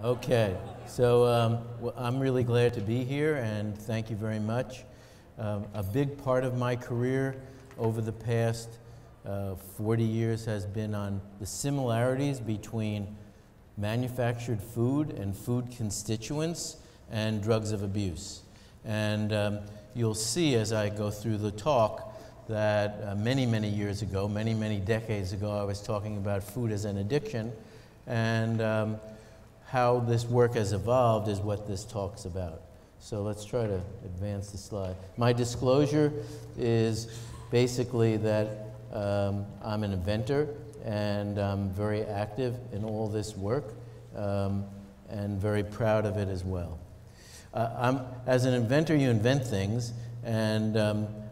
Okay, so well, I'm really glad to be here, and thank you very much. A big part of my career over the past 40 years has been on the similarities between manufactured food and food constituents and drugs of abuse. And you'll see as I go through the talk that many, many years ago, many, many decades ago, I was talking about food as an addiction, and how this work has evolved is what this talk's about. So let's try to advance the slide. My disclosure is basically that I'm an inventor, and I'm very active in all this work, and very proud of it as well. As an inventor, you invent things, and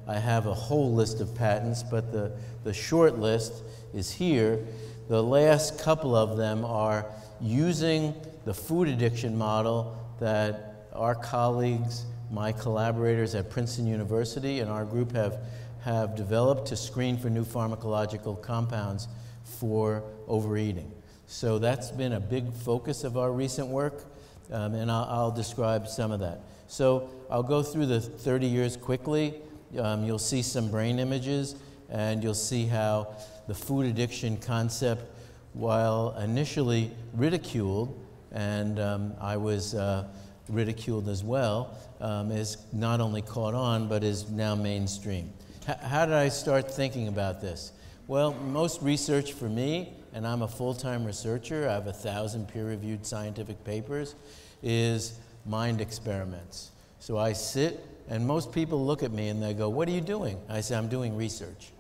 I have a whole list of patents, but the short list is here. The last couple of them are using the food addiction model that our colleagues, my collaborators at Princeton University and our group have developed to screen for new pharmacological compounds for overeating. So that's been a big focus of our recent work, and I'll describe some of that. So I'll go through the 30 years quickly. You'll see some brain images, and you'll see how the food addiction concept, while initially ridiculed, and I was ridiculed as well, is not only caught on, but is now mainstream. How did I start thinking about this? Well, most research for me, and I'm a full-time researcher, I have 1,000 peer-reviewed scientific papers, is mind experiments. So I sit, and most people look at me and they go, "What are you doing?" I say, "I'm doing research."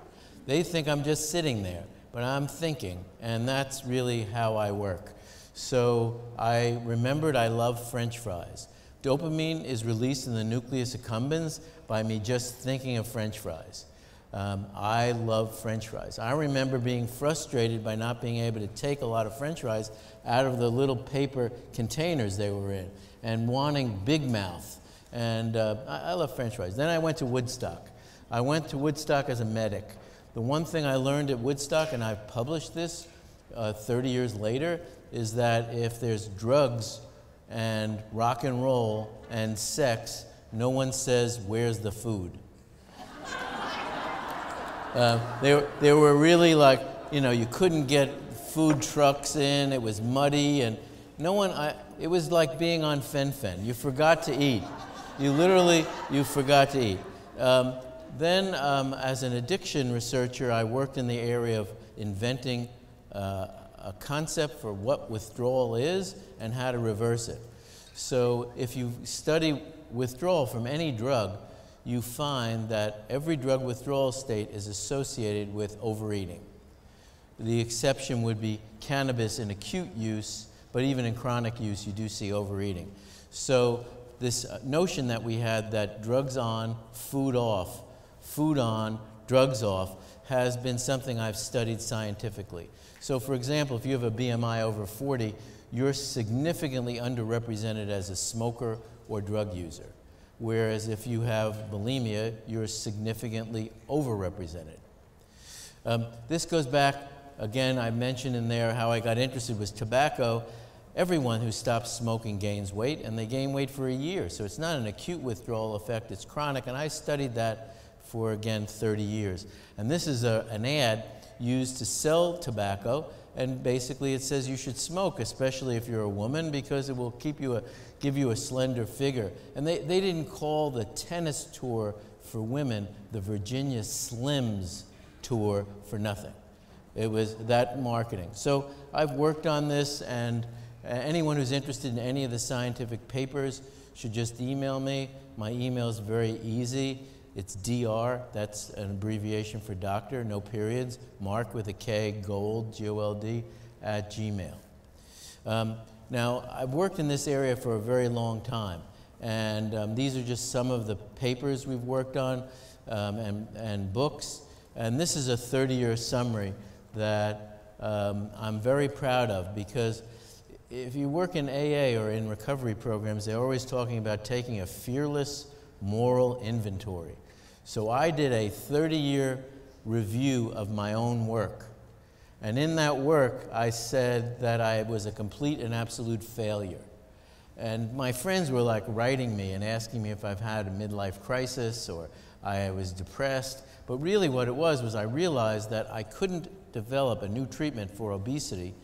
They think I'm just sitting there, but I'm thinking, and that's really how I work. So I remembered I love French fries. Dopamine is released in the nucleus accumbens by me just thinking of French fries. I love French fries. I remember being frustrated by not being able to take a lot of French fries out of the little paper containers they were in and wanting Big Mouth. And I love French fries. Then I went to Woodstock. I went to Woodstock as a medic. The one thing I learned at Woodstock, and I've published this 30 years later, is that if there's drugs and rock and roll and sex, no one says, "Where's the food?" They were really like, you know, you couldn't get food trucks in, it was muddy, and no one, it was like being on fen-phen. You forgot to eat. You forgot to eat. Then, as an addiction researcher, I worked in the area of inventing a concept for what withdrawal is and how to reverse it. So if you study withdrawal from any drug, you find that every drug withdrawal state is associated with overeating. The exception would be cannabis in acute use, but even in chronic use, you do see overeating. So this notion that we had that drugs on, food off, food on, drugs off, has been something I've studied scientifically. So for example, if you have a BMI over 40, you're significantly underrepresented as a smoker or drug user. Whereas if you have bulimia, you're significantly overrepresented. This goes back, again, I mentioned in there how I got interested with tobacco. Everyone who stops smoking gains weight, and they gain weight for a year. So it's not an acute withdrawal effect, it's chronic, and I studied that for, again, 30 years. And this is an ad used to sell tobacco, and basically it says you should smoke, especially if you're a woman, because it will give you a slender figure. And they didn't call the tennis tour for women the Virginia Slims tour for nothing. It was that marketing. So I've worked on this, and anyone who's interested in any of the scientific papers should just email me. My email is very easy. It's DR, that's an abbreviation for doctor, no periods, Mark with a K, Gold, G-O-L-D, @gmail. Now, I've worked in this area for a very long time, and these are just some of the papers we've worked on and books. And this is a 30-year summary that I'm very proud of, because if you work in AA or in recovery programs, they're always talking about taking a fearless moral inventory. So I did a 30-year review of my own work, And in that work, I said that I was a complete and absolute failure. And my friends were like writing me and asking me if I've had a midlife crisis or I was depressed. But really what it was I realized that I couldn't develop a new treatment for obesity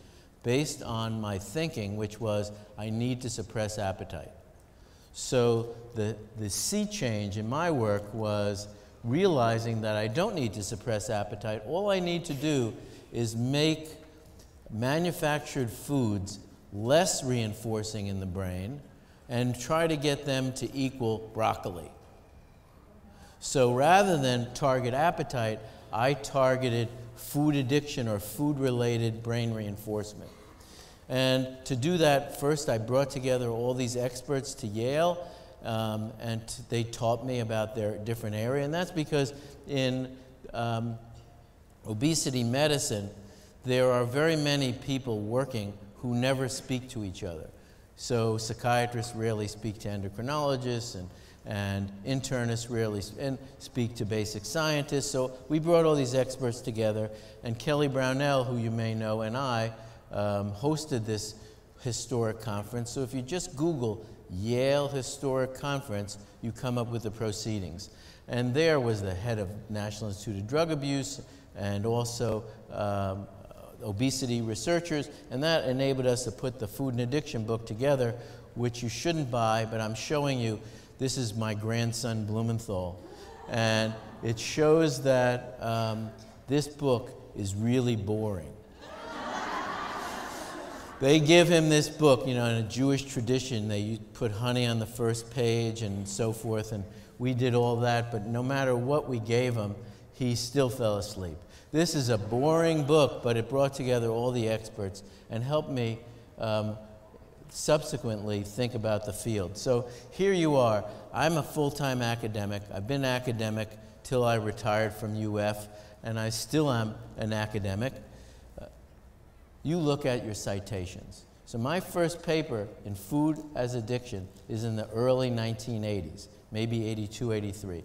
based on my thinking, which was I need to suppress appetite. So the sea change in my work was realizing that I don't need to suppress appetite. All I need to do is make manufactured foods less reinforcing in the brain and try to get them to equal broccoli. So rather than target appetite, I targeted food addiction or food-related brain reinforcement. And to do that, first I brought together all these experts to Yale, and they taught me about their different area. And that's because in obesity medicine, there are very many people working who never speak to each other. So psychiatrists rarely speak to endocrinologists, and internists rarely speak to basic scientists. So we brought all these experts together, and Kelly Brownell, who you may know, and I hosted this historic conference. So if you just Google Yale Historic Conference, you come up with the proceedings. And there was the head of National Institute of Drug Abuse and also obesity researchers, and that enabled us to put the Food and Addiction book together, which you shouldn't buy, but I'm showing you. This is my grandson Blumenthal, and it shows that this book is really boring. They give him this book, you know, in a Jewish tradition, they put honey on the first page and so forth, and we did all that, but no matter what we gave him, he still fell asleep. This is a boring book, but it brought together all the experts and helped me subsequently think about the field. So here you are. I'm a full-time academic. I've been academic till I retired from UF, and I still am an academic. You look at your citations. So my first paper in food as addiction is in the early 1980s, maybe 82, 83.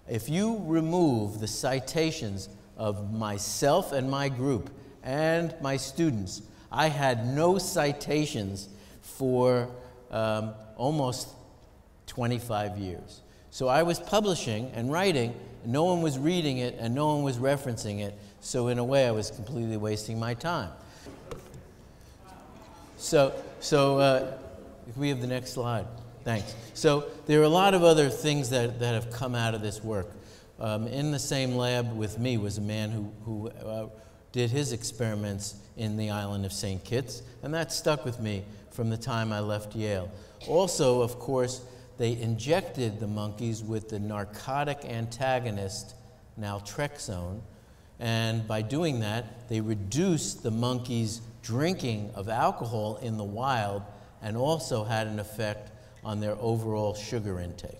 If you remove the citations of myself and my group and my students, I had no citations for almost 25 years. So I was publishing and writing, and no one was reading it and no one was referencing it, so in a way I was completely wasting my time. So if we have the next slide. Thanks. So there are a lot of other things that have come out of this work. In the same lab with me was a man who did his experiments in the island of St. Kitts, and that stuck with me from the time I left Yale. Also, of course, they injected the monkeys with the narcotic antagonist naltrexone, and by doing that, they reduced the monkeys' drinking of alcohol in the wild and also had an effect on their overall sugar intake.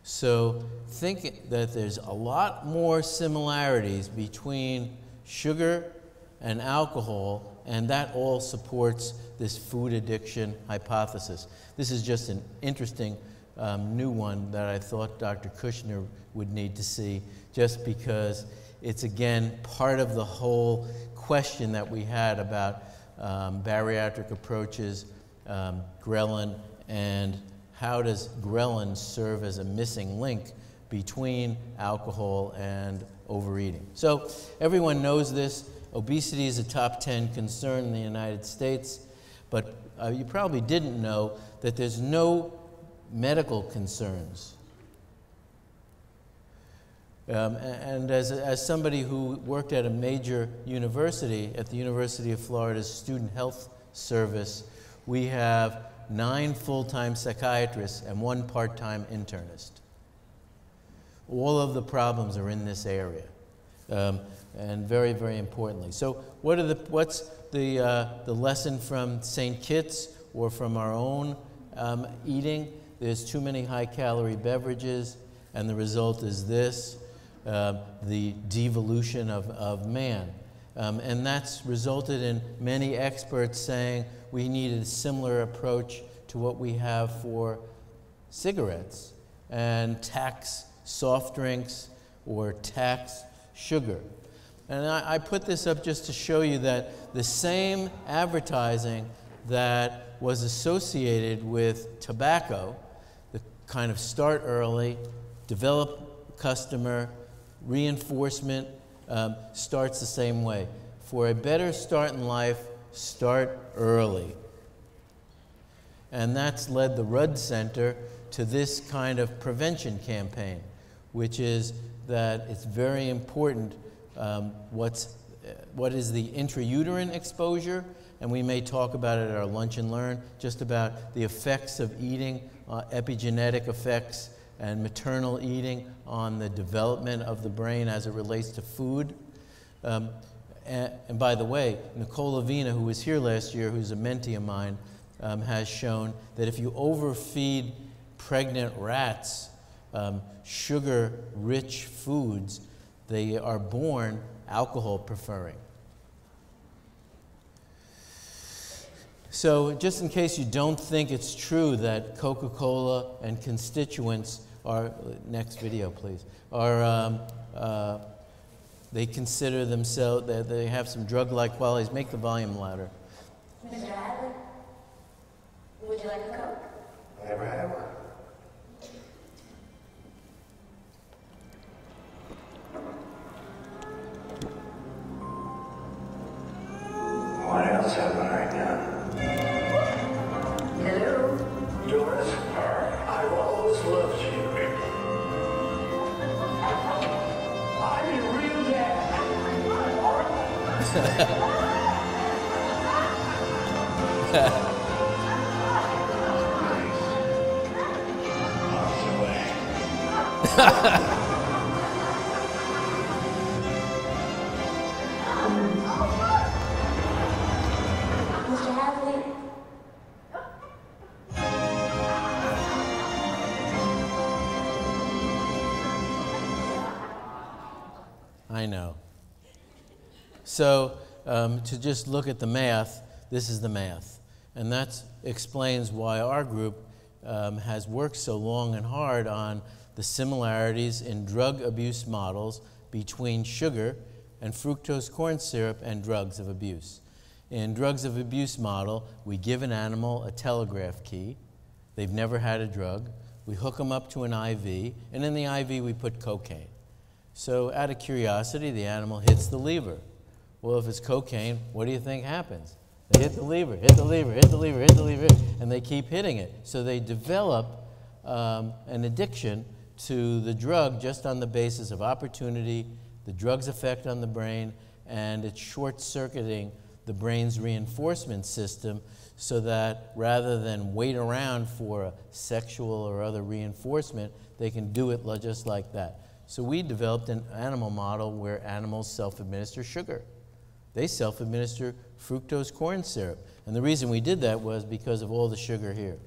So think that there's a lot more similarities between sugar and alcohol, and that all supports this food addiction hypothesis. This is just an interesting new one that I thought Dr. Kushner would need to see, just because it's again part of the whole question that we had about bariatric approaches, ghrelin, and how does ghrelin serve as a missing link between alcohol and overeating. So everyone knows this. Obesity is a top 10 concern in the United States, but you probably didn't know that there's no medical concerns. And as somebody who worked at a major university, at the University of Florida's Student Health Service, we have 9 full-time psychiatrists and 1 part-time internist. All of the problems are in this area, and very, very importantly. So what's the lesson from St. Kitts or from our own eating? There's too many high-calorie beverages, and the result is this, the devolution of man. And that's resulted in many experts saying we need a similar approach to what we have for cigarettes and tax soft drinks or tax sugar. And I put this up just to show you that the same advertising that was associated with tobacco, the kind of start early, develop customer, reinforcement, starts the same way. For a better start in life, start early. And that's led the Rudd Center to this kind of prevention campaign, which is that it's very important what is the intrauterine exposure, and we may talk about it at our Lunch and Learn, just about the effects of eating, epigenetic effects, and maternal eating on the development of the brain as it relates to food. And by the way, Nicole Avina, who was here last year, who's a mentee of mine, has shown that if you overfeed pregnant rats sugar-rich foods, they are born alcohol preferring. So just in case you don't think it's true that Coca-Cola and constituents are, next video please, are, they consider themselves, that they have some drug-like qualities. Make the volume louder. Mr. Hadley, would you like a Coke? Never had one. What else haven't I done? Hello? Doris, I've always loved you. I'm your real dad. Mr. Hadley? I know. So to just look at the math, this is the math. And that explains why our group has worked so long and hard on the similarities in drug abuse models between sugar and fructose corn syrup and drugs of abuse. In drugs of abuse model, we give an animal a telegraph key. They've never had a drug. We hook them up to an IV, and in the IV we put cocaine. So out of curiosity, the animal hits the lever. Well, if it's cocaine, what do you think happens? They hit the lever, hit the lever, hit the lever, hit the lever, and they keep hitting it. So they develop an addiction to the drug just on the basis of opportunity, the drug's effect on the brain, and it's short-circuiting the brain's reinforcement system so that rather than wait around for a sexual or other reinforcement, they can do it just like that. So we developed an animal model where animals self-administer sugar. They self-administer fructose corn syrup. And the reason we did that was because of all the sugar here.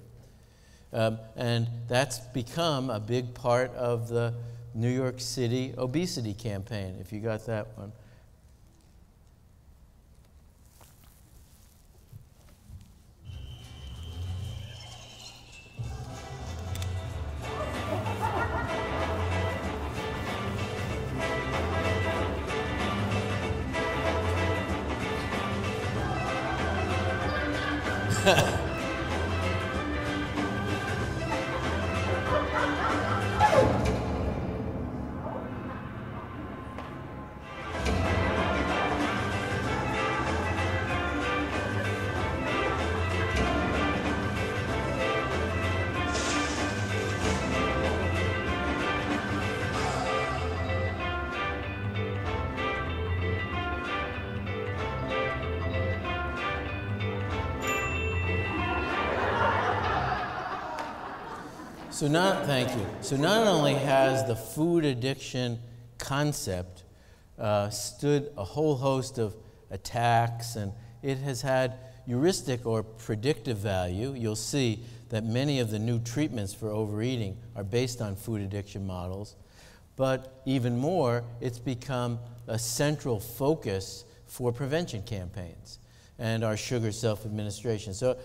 And that's become a big part of the New York City obesity campaign, if you got that one. Thank you. So not only has the food addiction concept stood a whole host of attacks, and it has had heuristic or predictive value. You'll see that many of the new treatments for overeating are based on food addiction models. But even more, it's become a central focus for prevention campaigns and our sugar self-administration. So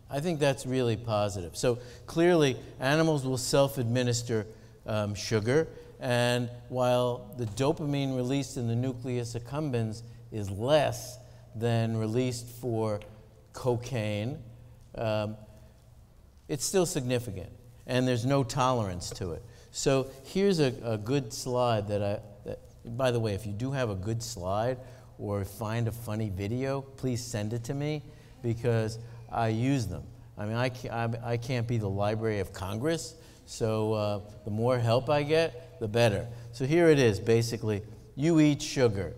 I think that's really positive. So clearly, animals will self-administer sugar, And while the dopamine released in the nucleus accumbens is less than released for cocaine, it's still significant, and there's no tolerance to it. So here's a good slide by the way, if you do have a good slide or find a funny video, please send it to me, because I use them. I mean, I can't be the Library of Congress, so the more help I get, the better. So here it is, basically. You eat sugar.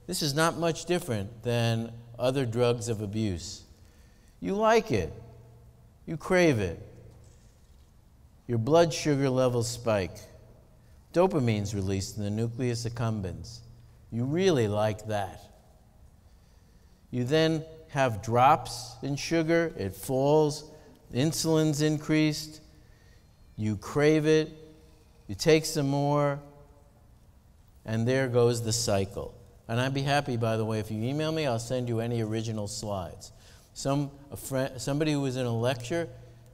This is not much different than other drugs of abuse. You like it. You crave it. Your blood sugar levels spike. Dopamine's released in the nucleus accumbens. You really like that. You then have drops in sugar, it falls, insulin's increased, you crave it, you take some more, and there goes the cycle. And I'd be happy, by the way, if you email me, I'll send you any original slides. Somebody who was in a lecture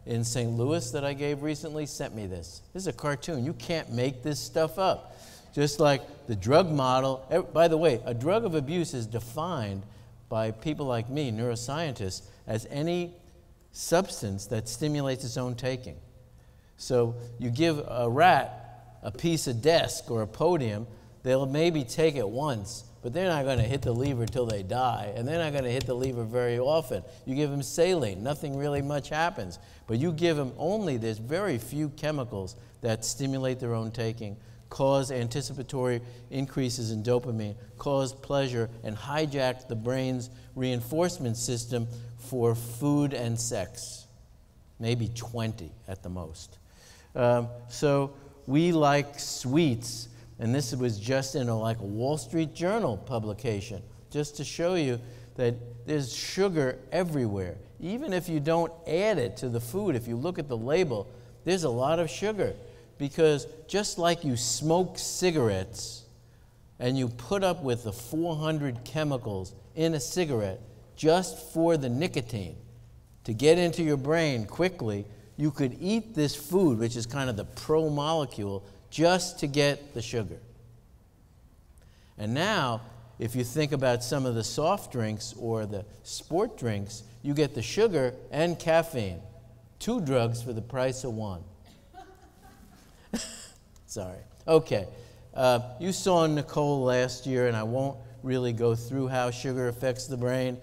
in St. Louis that I gave recently sent me this. This is a cartoon. You can't make this stuff up. Just like the drug model. By the way, a drug of abuse is defined by people like me, neuroscientists, as any substance that stimulates its own taking. So you give a rat a piece of desk or a podium, they'll maybe take it once, but they're not going to hit the lever till they die, and they're not going to hit the lever very often. You give them saline, nothing really much happens. But you give them there's very few chemicals that stimulate their own taking, cause anticipatory increases in dopamine, cause pleasure, and hijack the brain's reinforcement system for food and sex. Maybe 20 at the most. So we like sweets. And this was just in a Wall Street Journal publication, just to show you that there's sugar everywhere. Even if you don't add it to the food, if you look at the label, there's a lot of sugar. Because just like you smoke cigarettes and you put up with the 400 chemicals in a cigarette just for the nicotine to get into your brain quickly, you could eat this food, which is kind of the pro-molecule, just to get the sugar. And now, if you think about some of the soft drinks or the sport drinks, you get the sugar and caffeine. 2 drugs for the price of 1. Sorry. Okay. You saw Nicole last year, and I won't really go through how sugar affects the brain.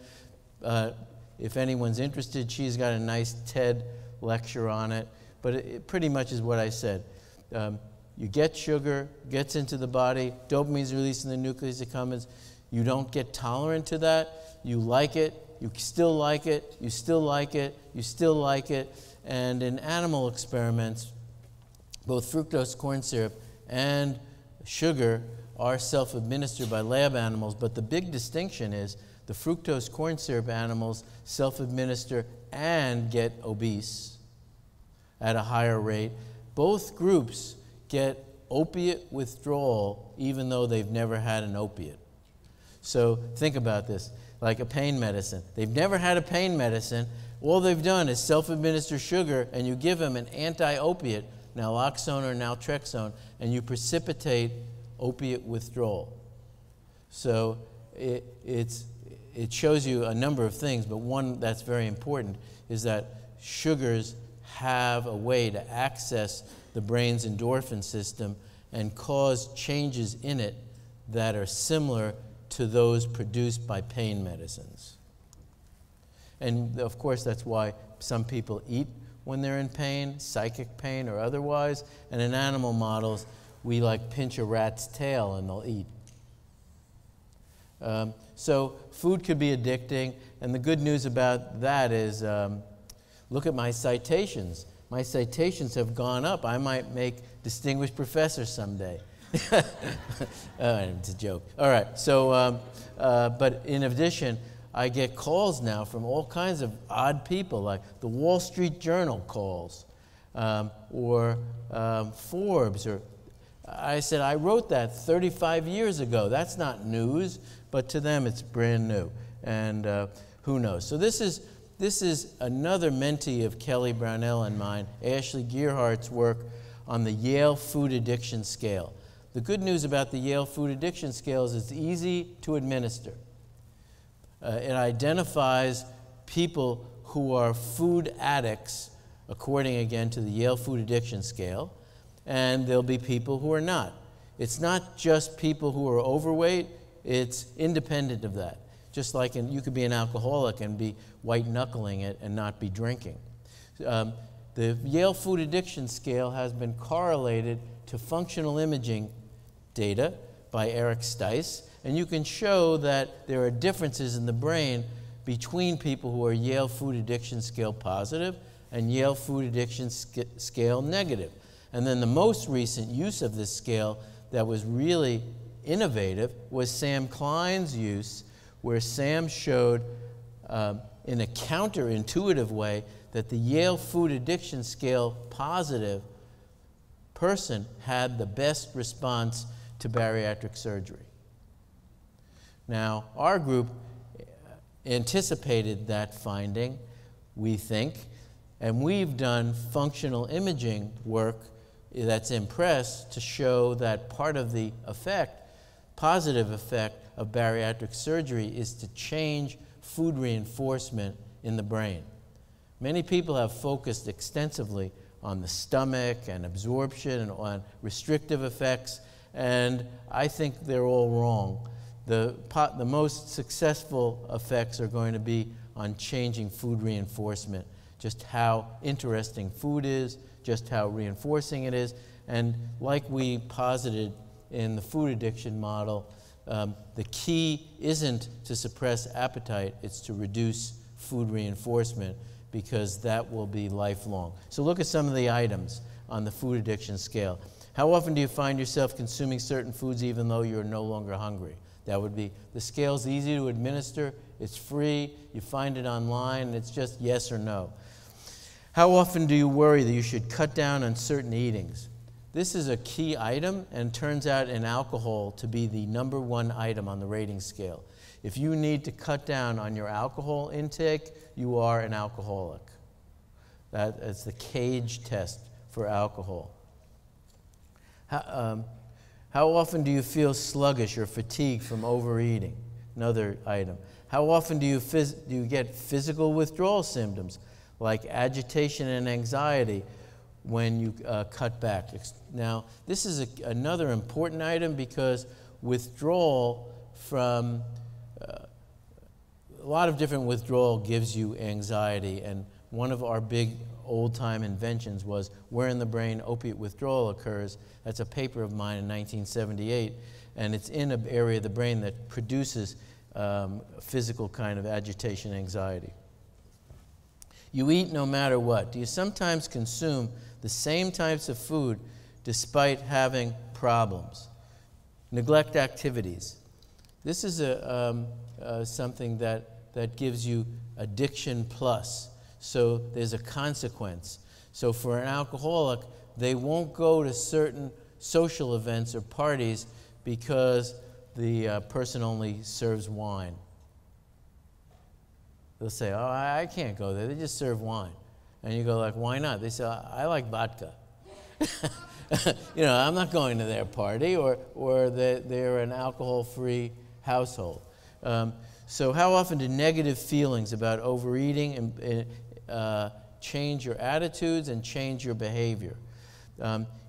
If anyone's interested, she's got a nice TED lecture on it. But it pretty much is what I said. You get sugar, gets into the body, dopamine's released in the nucleus accumbens. You don't get tolerant to that. You like it, you still like it, you still like it, you still like it. And in animal experiments, both fructose corn syrup and sugar are self-administered by lab animals, but the big distinction is the fructose corn syrup animals self-administer and get obese at a higher rate. Both groups get opiate withdrawal even though they've never had an opiate. So think about this, like a pain medicine. They've never had a pain medicine. All they've done is self-administer sugar, and you give them an anti-opiate, naloxone or naltrexone, and you precipitate opiate withdrawal. So it shows you a number of things, but one that's very important is that sugars have a way to access the brain's endorphin system and cause changes in it that are similar to those produced by pain medicines. And of course, that's why some people eat when they're in pain, psychic pain or otherwise, and in animal models, we pinch a rat's tail and they'll eat. So food could be addicting, and the good news about that is, look at my citations. My citations have gone up. I might make distinguished professor someday. It's a joke. All right, so, but in addition, I get calls now from all kinds of odd people, like the Wall Street Journal calls, or Forbes, or I said, I wrote that 35 years ago. That's not news, but to them it's brand new, and who knows. So this is another mentee of Kelly Brownell and mine, Ashley Gearhart's work on the Yale Food Addiction Scale. The good news about the Yale Food Addiction Scale is it's easy to administer. It identifies people who are food addicts, according again to the Yale Food Addiction Scale, and there'll be people who are not. It's not just people who are overweight, it's independent of that. Just like you could be an alcoholic and be white-knuckling it and not be drinking. The Yale Food Addiction Scale has been correlated to functional imaging data by Eric Stice, and you can show that there are differences in the brain between people who are Yale Food Addiction Scale positive and Yale Food Addiction Scale negative. And then the most recent use of this scale that was really innovative was Sam Klein's use, where Sam showed in a counterintuitive way that the Yale Food Addiction Scale positive person had the best response to bariatric surgery. Now, our group anticipated that finding, we think, and we've done functional imaging work that's in press to show that part of the effect, positive effect of bariatric surgery is to change food reinforcement in the brain. Many people have focused extensively on the stomach and absorption and on restrictive effects, and I think they're all wrong. The most successful effects are going to be on changing food reinforcement, just how interesting food is, just how reinforcing it is, and like we posited in the food addiction model, the key isn't to suppress appetite, it's to reduce food reinforcement, because that will be lifelong. So look at some of the items on the food addiction scale. How often do you find yourself consuming certain foods even though you're no longer hungry? That would be, the scale's easy to administer, it's free, you find it online, and it's just yes or no. How often do you worry that you should cut down on certain eatings? This is a key item and turns out in alcohol to be the #1 item on the rating scale. If you need to cut down on your alcohol intake, you are an alcoholic. That's the CAGE test for alcohol. How often do you feel sluggish or fatigued from overeating? Another item. How often do you get physical withdrawal symptoms like agitation and anxiety when you cut back? Now, this is another important item because withdrawal from a lot of different withdrawal gives you anxiety, and one of our big old-time inventions was where in the brain opiate withdrawal occurs. That's a paper of mine in 1978, and it's in an area of the brain that produces physical kind of agitation, anxiety. You eat no matter what. Do you sometimes consume the same types of food despite having problems? Neglect activities. This is something that gives you addiction plus. So there's a consequence. So for an alcoholic, they won't go to certain social events or parties because the person only serves wine. They'll say, oh, I can't go there. They just serve wine. And you go like, why not? They say, I like vodka. You know, I'm not going to their party, or they're an alcohol-free household. So how often do negative feelings about overeating change your attitudes and change your behavior?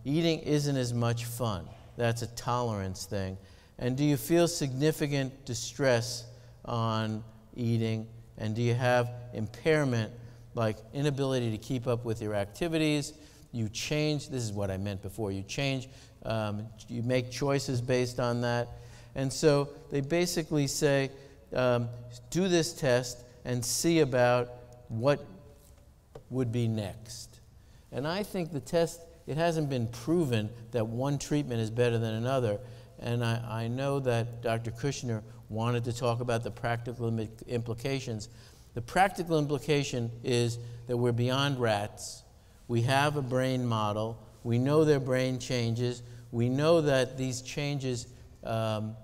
Eating isn't as much fun. That's a tolerance thing. And do you feel significant distress on eating? And do you have impairment, like inability to keep up with your activities? You change, this is what I meant before, you change, you make choices based on that. And so they basically say, do this test and see about what would be next. And I think the test, it hasn't been proven that one treatment is better than another. And I know that Dr. Kushner wanted to talk about the practical implications. The practical implication is that we're beyond rats. We have a brain model. We know their brain changes. We know that these changes are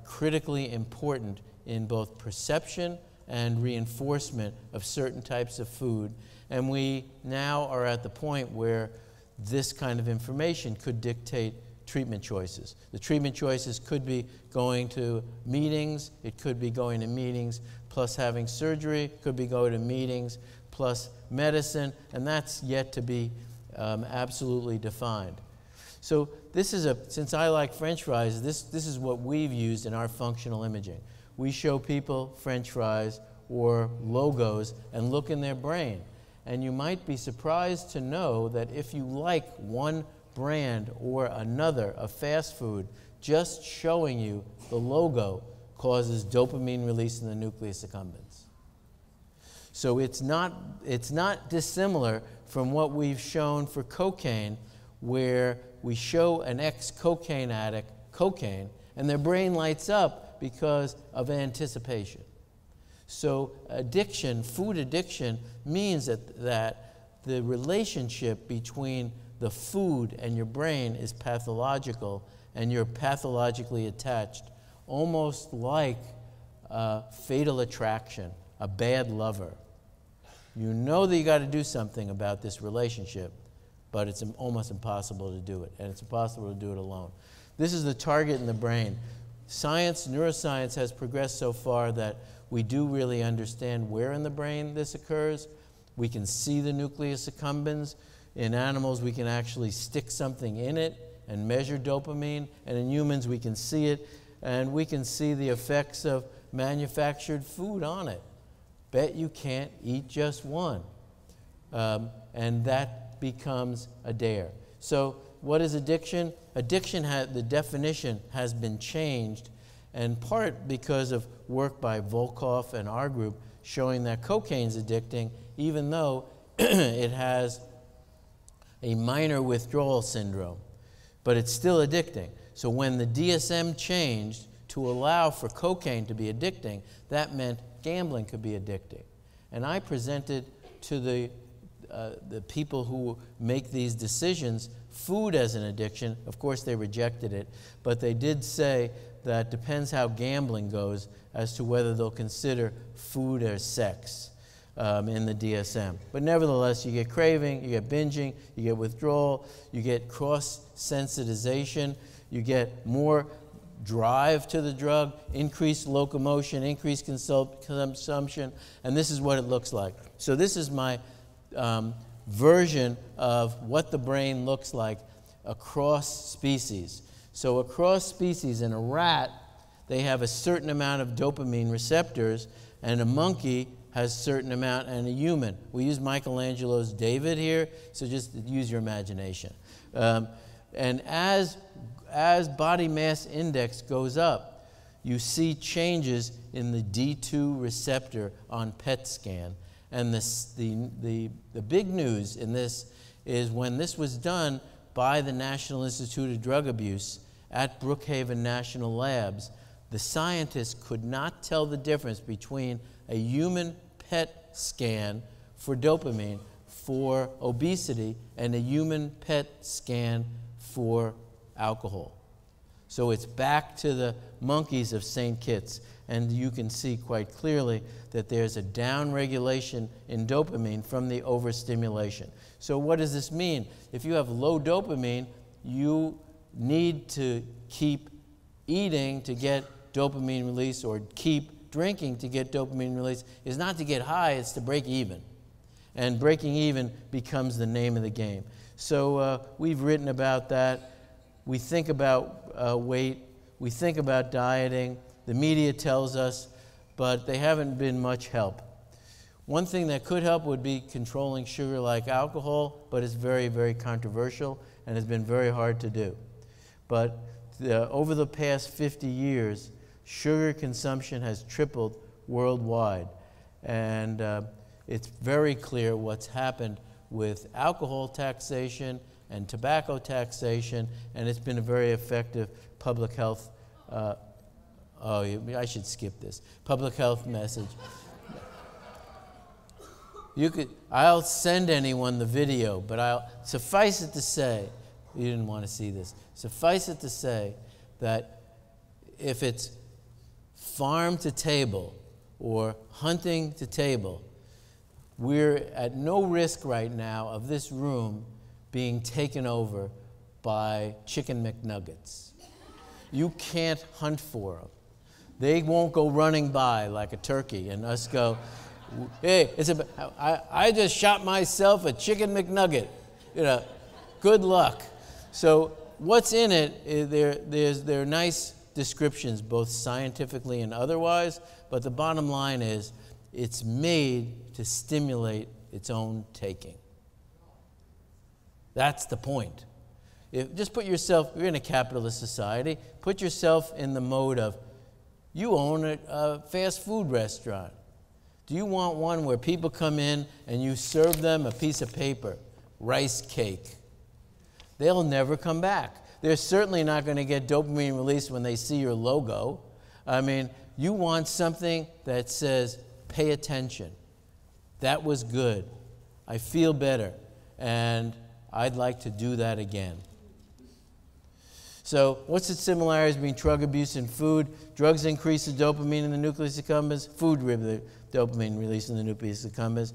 critically important in both perception and reinforcement of certain types of food. And we now are at the point where this kind of information could dictate treatment choices. The treatment choices could be going to meetings, it could be going to meetings plus having surgery, could be going to meetings plus medicine, and that's yet to be absolutely defined. So this is since I like French fries, this is what we've used in our functional imaging. We show people French fries or logos and look in their brain. And you might be surprised to know that if you like one brand or another of fast food, just showing you the logo causes dopamine release in the nucleus accumbens. So it's not dissimilar from what we've shown for cocaine, where we show an ex-cocaine addict cocaine, and their brain lights up because of anticipation. So addiction, food addiction, means that the relationship between the food and your brain is pathological, and you're pathologically attached, almost like fatal attraction, a bad lover. You know that you got to do something about this relationship, but it's almost impossible to do it, and it's impossible to do it alone. This is the target in the brain. Science, neuroscience has progressed so far that we do really understand where in the brain this occurs. We can see the nucleus accumbens. In animals, we can actually stick something in it and measure dopamine, and in humans, we can see it, and we can see the effects of manufactured food on it. Bet you can't eat just one. And that becomes a dare. So what is addiction? Addiction, the definition has been changed, and part because of work by Volkoff and our group showing that cocaine's addicting, even though it has a minor withdrawal syndrome, but it's still addicting. So when the DSM changed to allow for cocaine to be addicting, that meant gambling could be addicting. And I presented to the people who make these decisions food as an addiction. Of course, they rejected it, but they did say that depends how gambling goes as to whether they'll consider food or sex in the DSM. But nevertheless, you get craving, you get binging, you get withdrawal, you get cross-sensitization, you get more drive to the drug, increased locomotion, increased consumption, and this is what it looks like. So this is my version of what the brain looks like across species. So across species, in a rat, they have a certain amount of dopamine receptors, and a monkey has a certain amount, and a human. We use Michelangelo's David here, so just use your imagination. And as body mass index goes up, you see changes in the D2 receptor on PET scan. And the big news in this is when this was done by the National Institute of Drug Abuse at Brookhaven National Labs, the scientists could not tell the difference between a human PET scan for dopamine for obesity and a human PET scan for alcohol. So it's back to the monkeys of St. Kitts, and you can see quite clearly that there's a downregulation in dopamine from the overstimulation. So what does this mean? If you have low dopamine, you need to keep eating to get dopamine release, or keep drinking to get dopamine release. Is not to get high, it's to break even. And breaking even becomes the name of the game. So we've written about that. We think about weight. We think about dieting. The media tells us, but they haven't been much help. One thing that could help would be controlling sugar like alcohol, but it's very, very controversial and has been very hard to do. But over the past 50 years, sugar consumption has tripled worldwide. And it's very clear what's happened with alcohol taxation and tobacco taxation, and it's been a very effective public health, I should skip this, public health message. I'll send anyone the video, but suffice it to say, you didn't want to see this, suffice it to say that if it's farm to table or hunting to table, we're at no risk right now of this room being taken over by chicken McNuggets. You can't hunt for them. They won't go running by like a turkey and us go, hey, I just shot myself a chicken McNugget. You know, good luck. So what's in it, there are nice descriptions, both scientifically and otherwise, but the bottom line is it's made to stimulate its own taking. That's the point. Just put yourself, you're in a capitalist society, put yourself in the mode of, you own a fast food restaurant. Do you want one where people come in and you serve them a piece of paper, rice cake? They'll never come back. They're certainly not going to get dopamine release when they see your logo. I mean, you want something that says, pay attention. That was good. I feel better. And I'd like to do that again. So what's the similarities between drug abuse and food? Drugs increase the dopamine in the nucleus accumbens. Food the dopamine release in the nucleus accumbens.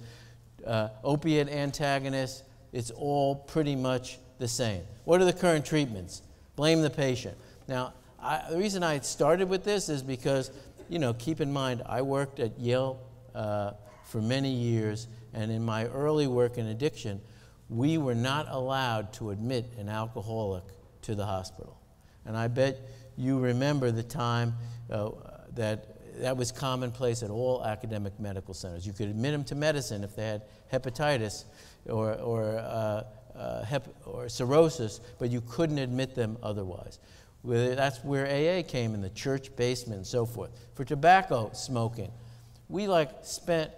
Opiate antagonists, it's all pretty much the same. What are the current treatments? Blame the patient. Now, the reason I started with this is because, you know, keep in mind, I worked at Yale for many years, and in my early work in addiction, we were not allowed to admit an alcoholic to the hospital. And I bet you remember the time that was commonplace at all academic medical centers. You could admit them to medicine if they had hepatitis or cirrhosis, but you couldn't admit them otherwise. That's where AA came in, the church basement and so forth. For tobacco smoking, we spent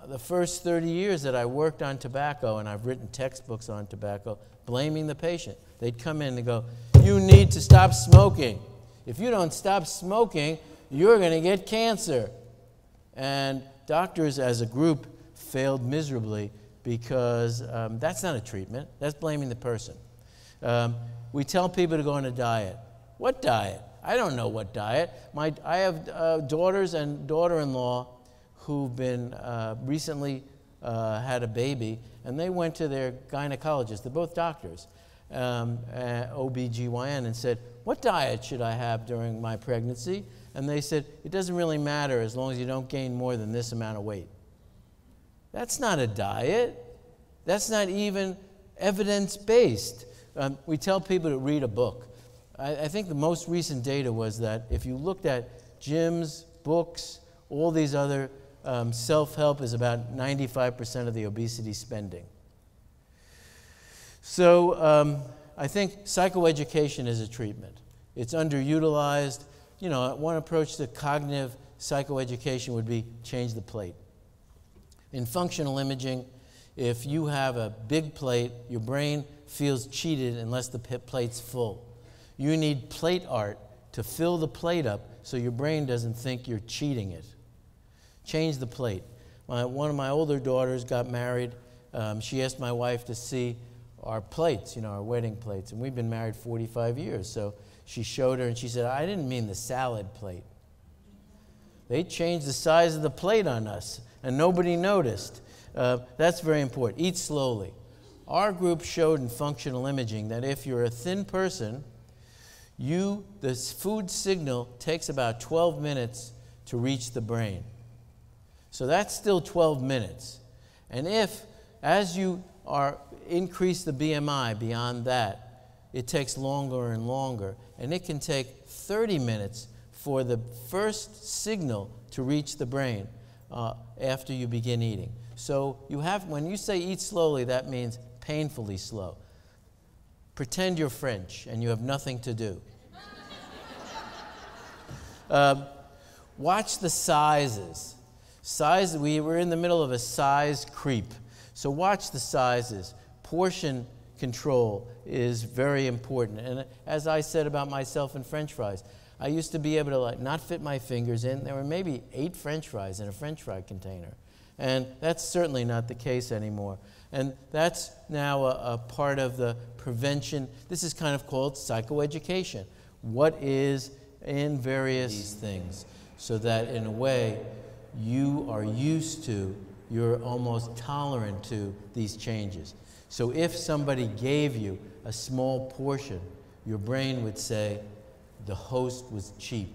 the first 30 years that I worked on tobacco, and I've written textbooks on tobacco, blaming the patient. They'd come in and go, you need to stop smoking. If you don't stop smoking, you're going to get cancer. And doctors as a group failed miserably because that's not a treatment. That's blaming the person. We tell people to go on a diet. What diet? I don't know what diet. I have daughters and daughter-in-law who've been recently had a baby, and they went to their gynecologist. They're both doctors, OBGYN, and said, what diet should I have during my pregnancy? And they said, it doesn't really matter as long as you don't gain more than this amount of weight. That's not a diet. That's not even evidence-based. We tell people to read a book. I think the most recent data was that if you looked at gyms, books, all these other self-help is about 95% of the obesity spending. So I think psychoeducation is a treatment. It's underutilized. You know, one approach to cognitive psychoeducation would be change the plate. In functional imaging, if you have a big plate, your brain feels cheated unless the plate's full. You need plate art to fill the plate up so your brain doesn't think you're cheating it. Change the plate. One of my older daughters got married. She asked my wife to see our plates, you know, our wedding plates. And we've been married 45 years. So she showed her and she said, I didn't mean the salad plate. They changed the size of the plate on us and nobody noticed. That's very important. Eat slowly. Our group showed in functional imaging that if you're a thin person, the food signal takes about 12 minutes to reach the brain. So that's still 12 minutes. And if, as you increase the BMI beyond that, it takes longer and longer. And it can take 30 minutes for the first signal to reach the brain after you begin eating. So when you say eat slowly, that means painfully slow. Pretend you're French and you have nothing to do. Watch the sizes. We're in the middle of a size creep. So watch the sizes. Portion control is very important. And as I said about myself and French fries, I used to be able to not fit my fingers in. There were maybe 8 French fries in a French fry container. And that's certainly not the case anymore. And that's now a part of the prevention. This is kind of called psychoeducation. What is in these things, so that in a way you are used to, you're almost tolerant to these changes. So if somebody gave you a small portion, your brain would say, the host was cheap.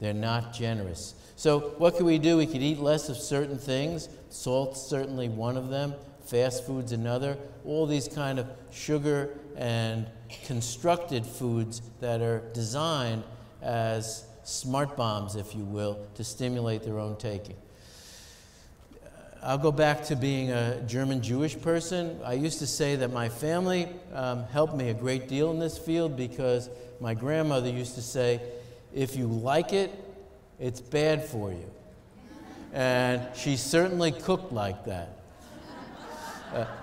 They're not generous. So what can we do? We could eat less of certain things. Salt's certainly one of them. Fast food's another. All these kind of sugar and constructed foods that are designed as smart bombs, if you will, to stimulate their own taking. I'll go back to being a German Jewish person. I used to say that my family helped me a great deal in this field because my grandmother used to say, if you like it, it's bad for you. And she certainly cooked like that.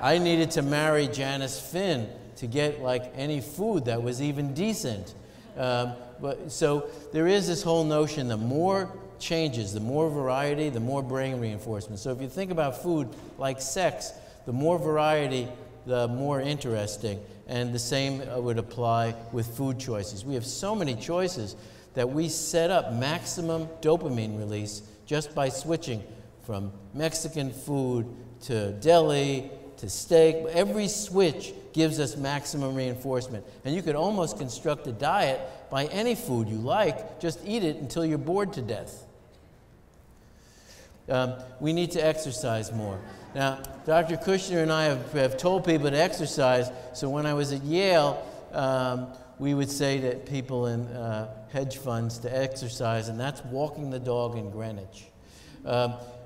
I needed to marry Janice Finn to get like any food that was even decent. So there is this whole notion, the more changes, the more variety, the more brain reinforcement. So if you think about food like sex, the more variety, the more interesting. And the same would apply with food choices. We have so many choices that we set up maximum dopamine release just by switching from Mexican food to deli to steak. Every switch gives us maximum reinforcement. And you could almost construct a diet by any food you like. Just eat it until you're bored to death. We need to exercise more. Now, Dr. Kushner and I have told people to exercise, so when I was at Yale, we would say to people in hedge funds to exercise, and that's walking the dog in Greenwich.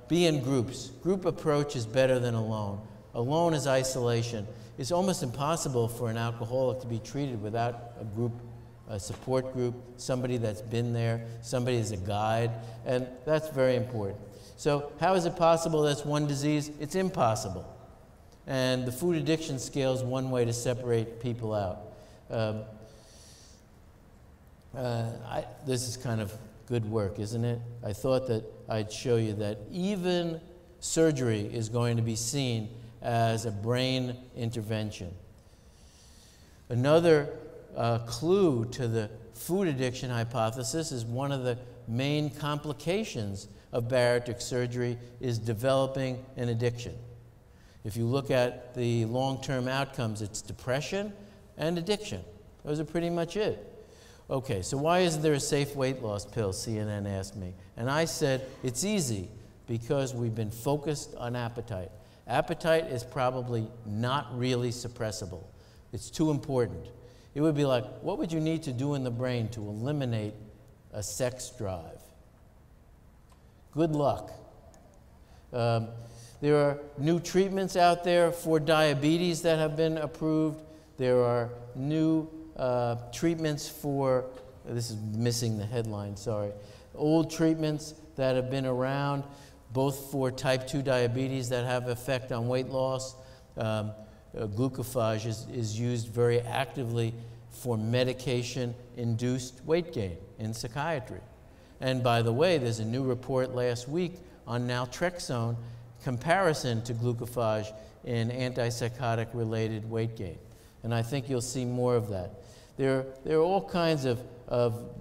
Be in groups. Group approach is better than alone. Alone is isolation. It's almost impossible for an alcoholic to be treated without a group, a support group, somebody that's been there, somebody as a guide, and that's very important. So how is it possible that's one disease? It's impossible. And the food addiction scale is one way to separate people out. This is kind of good work, isn't it? I thought that I'd show you that even surgery is going to be seen as a brain intervention. Another clue to the food addiction hypothesis is one of the main complications of bariatric surgery is developing an addiction. If you look at the long-term outcomes, it's depression and addiction. Those are pretty much it. Okay, so why isn't there a safe weight loss pill, CNN asked me. And I said, it's easy, because we've been focused on appetite. Appetite is probably not really suppressible. It's too important. It would be like, what would you need to do in the brain to eliminate a sex drive? Good luck. There are new treatments out there for diabetes that have been approved. There are new treatments for, this is missing the headline, sorry, old treatments that have been around, both for type 2 diabetes that have effect on weight loss. Glucophage is used very actively for medication-induced weight gain in psychiatry. And by the way, there's a new report last week on naltrexone comparison to glucophage in antipsychotic-related weight gain. And I think you'll see more of that. There are all kinds of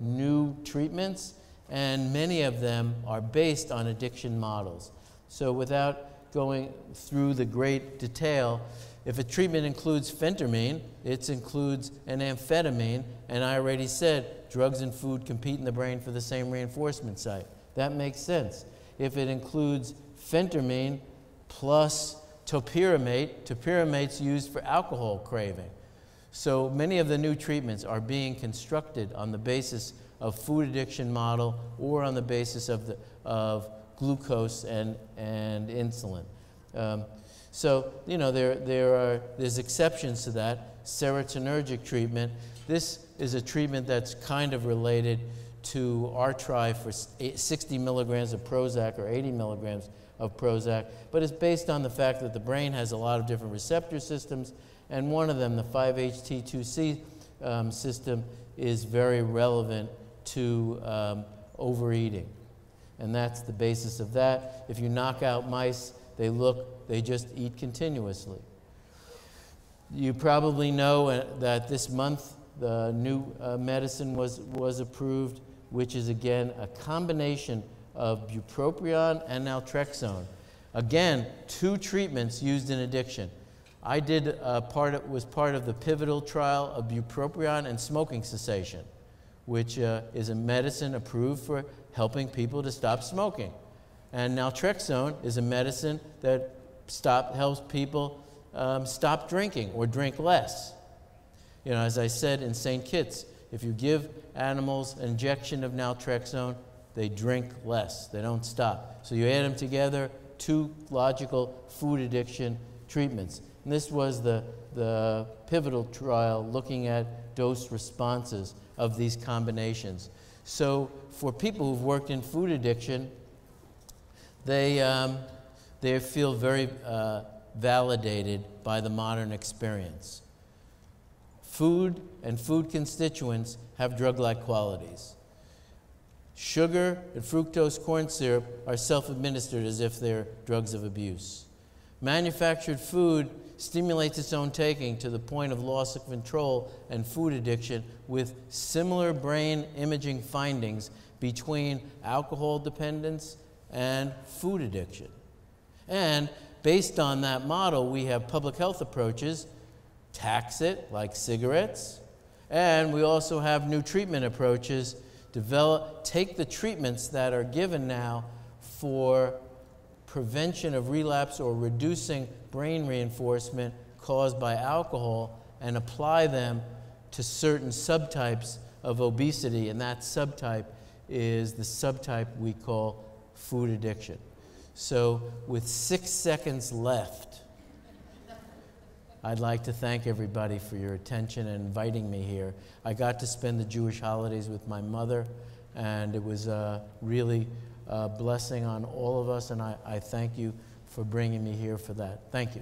new treatments, and many of them are based on addiction models. So without going through the great detail, if a treatment includes phentermine, it includes an amphetamine, and I already said drugs and food compete in the brain for the same reinforcement site. That makes sense. If it includes phentermine plus topiramate, topiramate's used for alcohol craving. So many of the new treatments are being constructed on the basis of food addiction model or on the basis of glucose and insulin. So, you know, there's exceptions to that. Serotonergic treatment. This is a treatment that's kind of related to our try for 60 milligrams of Prozac or 80 milligrams of Prozac, but it's based on the fact that the brain has a lot of different receptor systems, and one of them, the 5-HT2C system, is very relevant to overeating. And that's the basis of that. If you knock out mice, they just eat continuously. You probably know that this month the new medicine was approved, which is again a combination of bupropion and naltrexone. Again, 2 treatments used in addiction. I was part of the pivotal trial of bupropion and smoking cessation, which is a medicine approved for helping people to stop smoking. And naltrexone is a medicine that helps people stop drinking or drink less. You know, as I said in St. Kitts, if you give animals an injection of naltrexone, they drink less, they don't stop. So you add them together, 2 logical food addiction treatments. And this was the pivotal trial looking at dose responses of these combinations. So for people who've worked in food addiction, they feel very validated by the modern experience. Food and food constituents have drug-like qualities. Sugar and fructose corn syrup are self-administered as if they're drugs of abuse. Manufactured food stimulates its own taking to the point of loss of control and food addiction, with similar brain imaging findings between alcohol dependence and food addiction. And based on that model, we have public health approaches, tax it, like cigarettes, and we also have new treatment approaches, take the treatments that are given now for prevention of relapse or reducing brain reinforcement caused by alcohol, and apply them to certain subtypes of obesity, and that subtype is the subtype we call food addiction. So with 6 seconds left, I'd like to thank everybody for your attention and inviting me here. I got to spend the Jewish holidays with my mother, and it was really a blessing on all of us, and I thank you for bringing me here for that. Thank you.